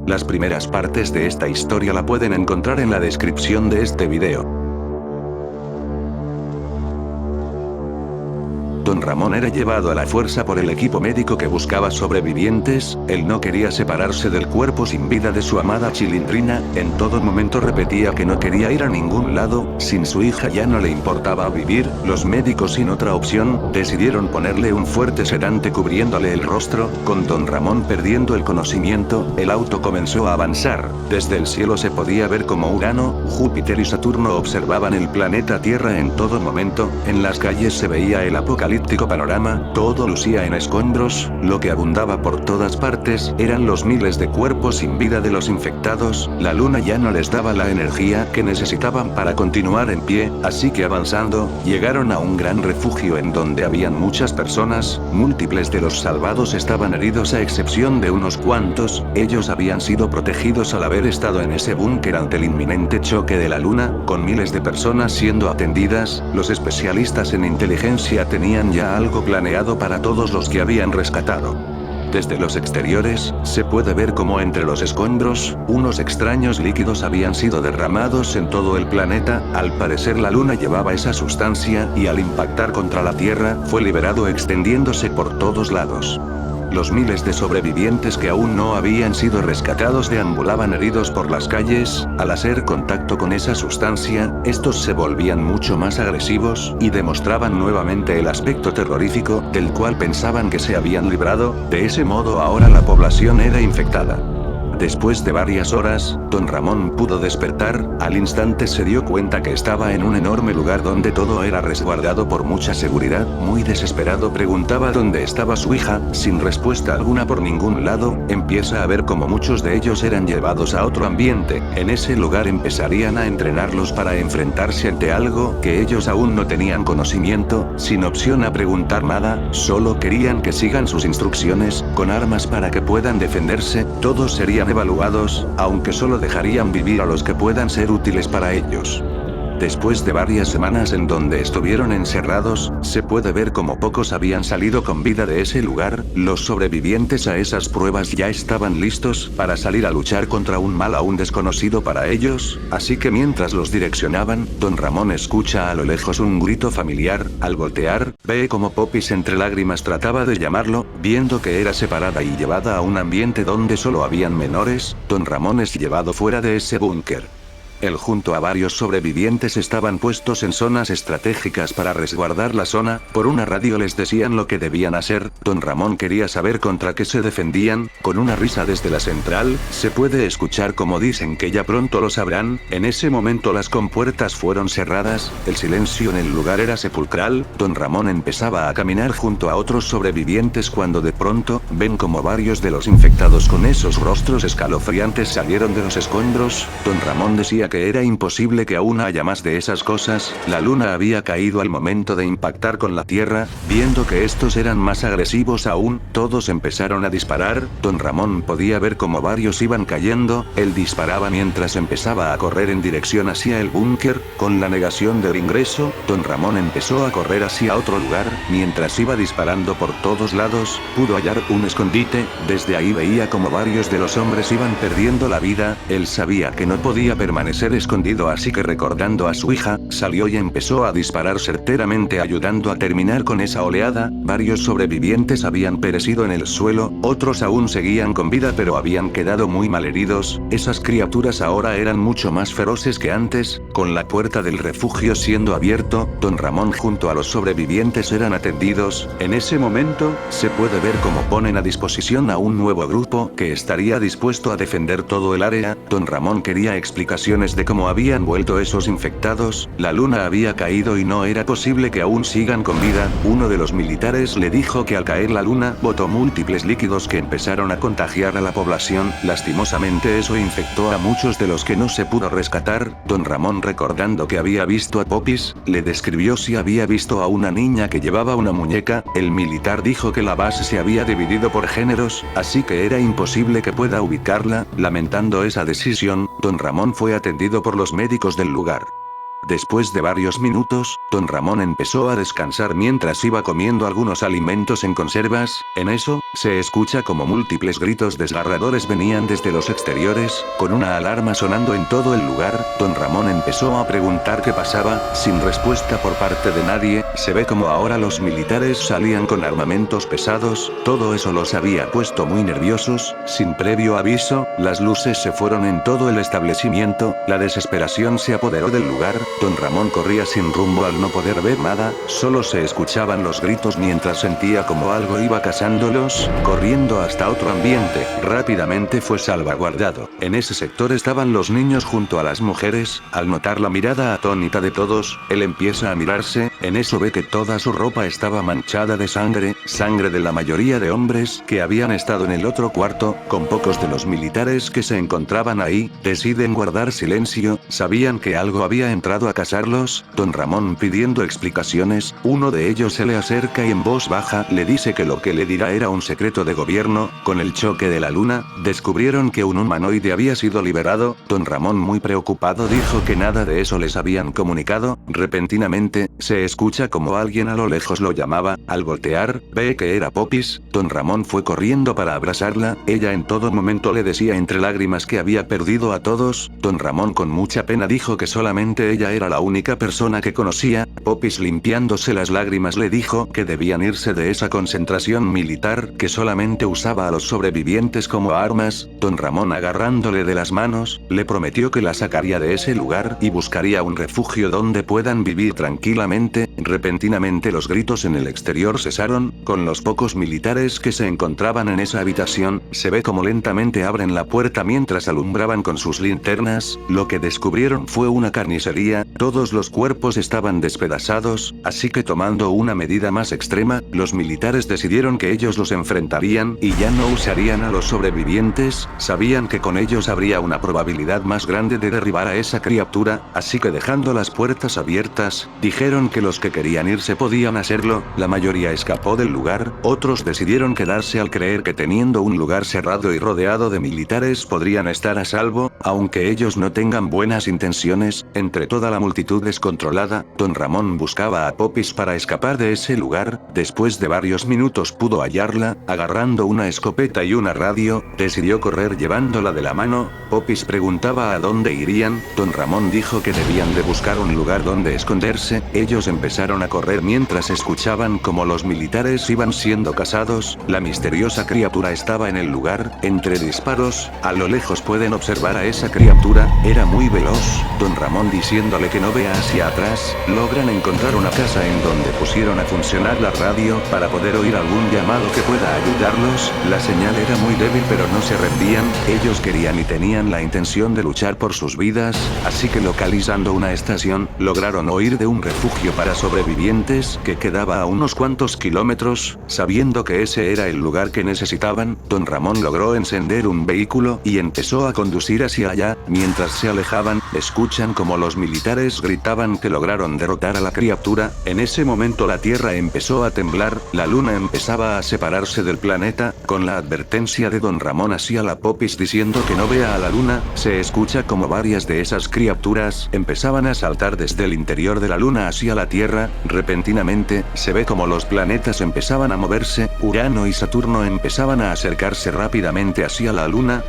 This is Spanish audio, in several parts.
Las primeras partes de esta historia la pueden encontrar en la descripción de este video. Don Ramón era llevado a la fuerza por el equipo médico que buscaba sobrevivientes. Él no quería separarse del cuerpo sin vida de su amada Chilindrina, en todo momento repetía que no quería ir a ningún lado, sin su hija ya no le importaba vivir. Los médicos, sin otra opción, decidieron ponerle un fuerte sedante cubriéndole el rostro. Con Don Ramón perdiendo el conocimiento, el auto comenzó a avanzar. Desde el cielo se podía ver como Urano, Júpiter y Saturno observaban el planeta Tierra en todo momento. En las calles se veía el apocalipsis panorama, todo lucía en escombros, lo que abundaba por todas partes eran los miles de cuerpos sin vida de los infectados. La luna ya no les daba la energía que necesitaban para continuar en pie, así que avanzando, llegaron a un gran refugio en donde habían muchas personas. Múltiples de los salvados estaban heridos a excepción de unos cuantos. Ellos habían sido protegidos al haber estado en ese búnker ante el inminente choque de la luna, con miles de personas siendo atendidas. Los especialistas en inteligencia tenían ya algo planeado para todos los que habían rescatado. Desde los exteriores, se puede ver como entre los escombros, unos extraños líquidos habían sido derramados en todo el planeta. Al parecer la luna llevaba esa sustancia y al impactar contra la Tierra, fue liberado extendiéndose por todos lados. Los miles de sobrevivientes que aún no habían sido rescatados deambulaban heridos por las calles. Al hacer contacto con esa sustancia, estos se volvían mucho más agresivos, y demostraban nuevamente el aspecto terrorífico, del cual pensaban que se habían librado. De ese modo ahora la población era infectada. Después de varias horas, Don Ramón pudo despertar. Al instante se dio cuenta que estaba en un enorme lugar donde todo era resguardado por mucha seguridad. Muy desesperado preguntaba dónde estaba su hija, sin respuesta alguna por ningún lado. Empieza a ver como muchos de ellos eran llevados a otro ambiente. En ese lugar empezarían a entrenarlos para enfrentarse ante algo que ellos aún no tenían conocimiento, sin opción a preguntar nada, solo querían que sigan sus instrucciones, con armas para que puedan defenderse. Todos serían evaluados, aunque solo dejarían vivir a los que puedan ser útiles para ellos. Después de varias semanas en donde estuvieron encerrados, se puede ver como pocos habían salido con vida de ese lugar. Los sobrevivientes a esas pruebas ya estaban listos para salir a luchar contra un mal aún desconocido para ellos, así que mientras los direccionaban, Don Ramón escucha a lo lejos un grito familiar. Al voltear, ve como Popis entre lágrimas trataba de llamarlo. Viendo que era separada y llevada a un ambiente donde solo habían menores, Don Ramón es llevado fuera de ese búnker. Él junto a varios sobrevivientes estaban puestos en zonas estratégicas para resguardar la zona. Por una radio les decían lo que debían hacer. Don Ramón quería saber contra qué se defendían. Con una risa desde la central, se puede escuchar como dicen que ya pronto lo sabrán. En ese momento las compuertas fueron cerradas, el silencio en el lugar era sepulcral. Don Ramón empezaba a caminar junto a otros sobrevivientes cuando de pronto, ven como varios de los infectados con esos rostros escalofriantes salieron de los escombros. Don Ramón decía que era imposible que aún haya más de esas cosas. La luna había caído al momento de impactar con la Tierra. Viendo que estos eran más agresivos aún, todos empezaron a disparar. Don Ramón podía ver como varios iban cayendo. Él disparaba mientras empezaba a correr en dirección hacia el búnker. Con la negación del ingreso, Don Ramón empezó a correr hacia otro lugar. Mientras iba disparando por todos lados, pudo hallar un escondite. Desde ahí veía como varios de los hombres iban perdiendo la vida. Él sabía que no podía permanecer escondido, así que recordando a su hija, salió y empezó a disparar certeramente ayudando a terminar con esa oleada. Varios sobrevivientes habían perecido en el suelo, otros aún seguían con vida pero habían quedado muy mal heridos. Esas criaturas ahora eran mucho más feroces que antes. Con la puerta del refugio siendo abierto, Don Ramón junto a los sobrevivientes eran atendidos. En ese momento, se puede ver cómo ponen a disposición a un nuevo grupo que estaría dispuesto a defender todo el área. Don Ramón quería explicaciones de cómo habían vuelto esos infectados. La luna había caído y no era posible que aún sigan con vida. Uno de los militares le dijo que al caer la luna, botó múltiples líquidos que empezaron a contagiar a la población. Lastimosamente eso infectó a muchos de los que no se pudo rescatar. Don Ramón, recordando que había visto a Popis, le describió si había visto a una niña que llevaba una muñeca. El militar dijo que la base se había dividido por géneros, así que era imposible que pueda ubicarla. Lamentando esa decisión, Don Ramón fue atendido por los médicos del lugar. Después de varios minutos, don Ramón empezó a descansar mientras iba comiendo algunos alimentos en conservas. En eso, se escucha como múltiples gritos desgarradores venían desde los exteriores, con una alarma sonando en todo el lugar. Don Ramón empezó a preguntar qué pasaba, sin respuesta por parte de nadie. Se ve como ahora los militares salían con armamentos pesados, todo eso los había puesto muy nerviosos. Sin previo aviso, las luces se fueron en todo el establecimiento, la desesperación se apoderó del lugar. Don Ramón corría sin rumbo al no poder ver nada, solo se escuchaban los gritos mientras sentía como algo iba cazándolos, corriendo hasta otro ambiente. Rápidamente fue salvaguardado. En ese sector estaban los niños junto a las mujeres. Al notar la mirada atónita de todos, él empieza a mirarse. En eso ve que toda su ropa estaba manchada de sangre, sangre de la mayoría de hombres que habían estado en el otro cuarto. Con pocos de los militares que se encontraban ahí, deciden guardar silencio, sabían que algo había entrado a cazarlos. Don Ramón pidiendo explicaciones, uno de ellos se le acerca y en voz baja le dice que lo que le dirá era un secreto de gobierno. Con el choque de la luna, descubrieron que un humanoide había sido liberado. Don Ramón, muy preocupado, dijo que nada de eso les habían comunicado. Repentinamente, se escucha como alguien a lo lejos lo llamaba. Al voltear, ve que era Popis. Don Ramón fue corriendo para abrazarla. Ella en todo momento le decía entre lágrimas que había perdido a todos. Don Ramón con mucha pena dijo que solamente ella era la única persona que conocía. Popis, limpiándose las lágrimas, le dijo que debían irse de esa concentración militar, que solamente usaba a los sobrevivientes como armas. Don Ramón, agarrándole de las manos, le prometió que la sacaría de ese lugar y buscaría un refugio donde puedan vivir tranquilamente. Repentinamente los gritos en el exterior cesaron. Con los pocos militares que se encontraban en esa habitación, se ve como lentamente abren la puerta mientras alumbraban con sus linternas. Lo que descubrieron fue una carnicería. Todos los cuerpos estaban despedazados, así que tomando una medida más extrema, los militares decidieron que ellos los enfrentarían y ya no usarían a los sobrevivientes. Sabían que con ellos habría una probabilidad más grande de derribar a esa criatura, así que dejando las puertas abiertas, dijeron que los que querían irse podían hacerlo. La mayoría escapó del lugar, otros decidieron quedarse al creer que teniendo un lugar cerrado y rodeado de militares podrían estar a salvo, aunque ellos no tengan buenas intenciones. Entre toda la multitud descontrolada, don Ramón buscaba a Popis para escapar de ese lugar. Después de varios minutos pudo hallarla, agarrando una escopeta y una radio, decidió correr llevándola de la mano. Popis preguntaba a dónde irían. Don Ramón dijo que debían de buscar un lugar donde esconderse. Ellos empezaron a correr mientras escuchaban como los militares iban siendo cazados. La misteriosa criatura estaba en el lugar. Entre disparos, a lo lejos pueden observar a esa criatura. Era muy veloz. Don Ramón diciéndole que no vea hacia atrás, logran encontrar una casa en donde pusieron a funcionar la radio para poder oír algún llamado que pueda ayudarlos. La señal era muy débil pero no se rendían. Ellos querían y tenían la intención de luchar por sus vidas, así que localizando una estación, lograron oír de un refugio para sobrevivientes que quedaba a unos cuantos kilómetros. Sabiendo que ese era el lugar que necesitaban, don Ramón logró encender un vehículo y empezó a conducir hacia allá. Mientras se alejaban, escuchan como los militares gritaban que lograron derrotar a la criatura. En ese momento la Tierra empezó a temblar, la luna empezaba a separarse del planeta. Con la advertencia de don Ramón hacia la Popis diciendo que no vea a la luna, se escucha como varias de esas criaturas empezaban a saltar desde el interior de la luna hacia la Tierra. Repentinamente, se ve como los planetas empezaban a moverse. Urano y Saturno empezaban a acercarse rápidamente hacia la luna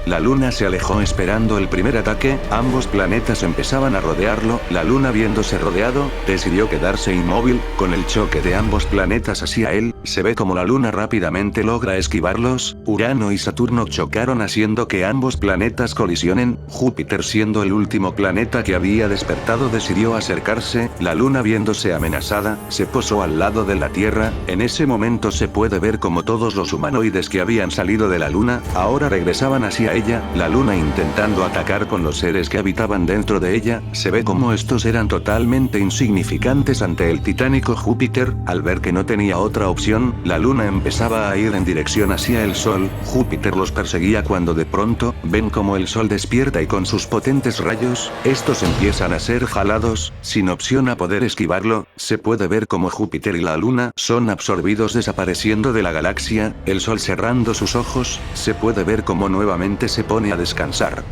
se alejó esperando el primer ataque. Ambos planetas empezaban a rodearlo. La luna, viéndose rodeado, decidió quedarse inmóvil. Con el choque de ambos planetas hacia él, se ve como la luna rápidamente logra esquivarlos. Urano y Saturno chocaron haciendo que ambos planetas colisionen. Júpiter, siendo el último planeta que había despertado, decidió acercarse. La luna, viéndose amenazada, se posó al lado de la Tierra. En ese momento se puede ver como todos los humanoides que habían salido de la luna, ahora regresaban hacia ella. La luna intentando atacar con los seres que habitaban dentro de ella. Se ve como estos eran totalmente insignificantes ante el titánico Júpiter. Al ver que no tenía otra opción, la luna empezaba a ir en dirección hacia el sol. Júpiter los perseguía cuando de pronto, ven como el sol despierta y con sus potentes rayos, estos empiezan a ser jalados, sin opción a poder esquivarlo. Se puede ver como Júpiter y la luna son absorbidos desapareciendo de la galaxia. El sol cerrando sus ojos, se puede ver como nuevamente se pone a descansar.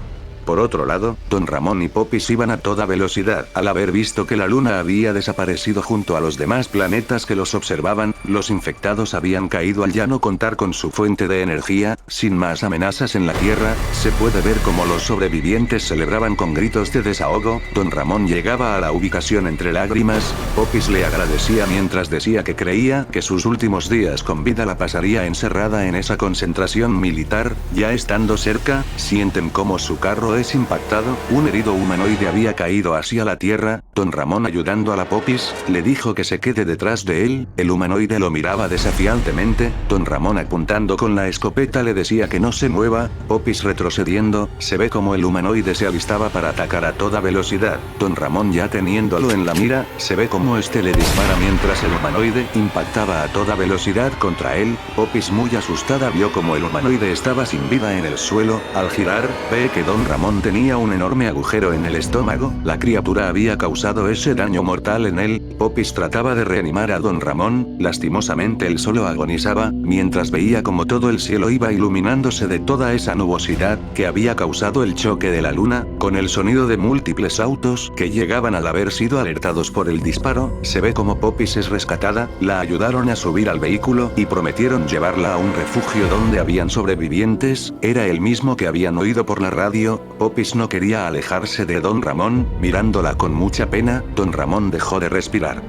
Por otro lado, Don Ramón y Popis iban a toda velocidad. Al haber visto que la luna había desaparecido junto a los demás planetas que los observaban, los infectados habían caído al ya no contar con su fuente de energía. Sin más amenazas en la Tierra, se puede ver cómo los sobrevivientes celebraban con gritos de desahogo. Don Ramón llegaba a la ubicación entre lágrimas. Popis le agradecía mientras decía que creía que sus últimos días con vida la pasaría encerrada en esa concentración militar. Ya estando cerca, sienten cómo su carro es impactado. Un herido humanoide había caído hacia la Tierra. Don Ramón, ayudando a la Popis, le dijo que se quede detrás de él. El humanoide lo miraba desafiantemente. Don Ramón, apuntando con la escopeta, le decía que no se mueva. Popis retrocediendo, se ve como el humanoide se alistaba para atacar a toda velocidad. Don Ramón, ya teniéndolo en la mira, se ve como este le dispara mientras el humanoide impactaba a toda velocidad contra él. Popis, muy asustada, vio como el humanoide estaba sin vida en el suelo. Al girar, ve que Don Ramón tenía un enorme agujero en el estómago. La criatura había causado ese daño mortal en él. Popis trataba de reanimar a Don Ramón. Lastimosamente él solo agonizaba, mientras veía como todo el cielo iba iluminándose de toda esa nubosidad que había causado el choque de la luna. Con el sonido de múltiples autos que llegaban al haber sido alertados por el disparo, se ve como Popis es rescatada. La ayudaron a subir al vehículo y prometieron llevarla a un refugio donde habían sobrevivientes. Era el mismo que habían oído por la radio. Popis no quería alejarse de Don Ramón. Mirándola con mucha pena, Don Ramón dejó de respirar.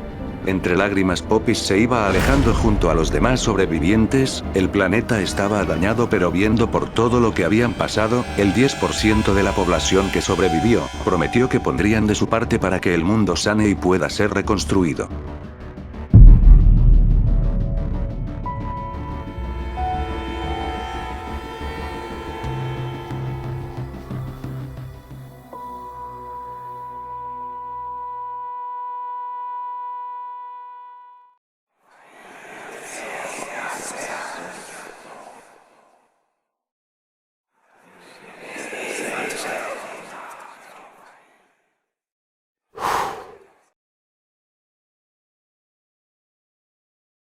Entre lágrimas, Popis se iba alejando junto a los demás sobrevivientes. El planeta estaba dañado, pero viendo por todo lo que habían pasado, el 10% de la población que sobrevivió prometió que pondrían de su parte para que el mundo sane y pueda ser reconstruido.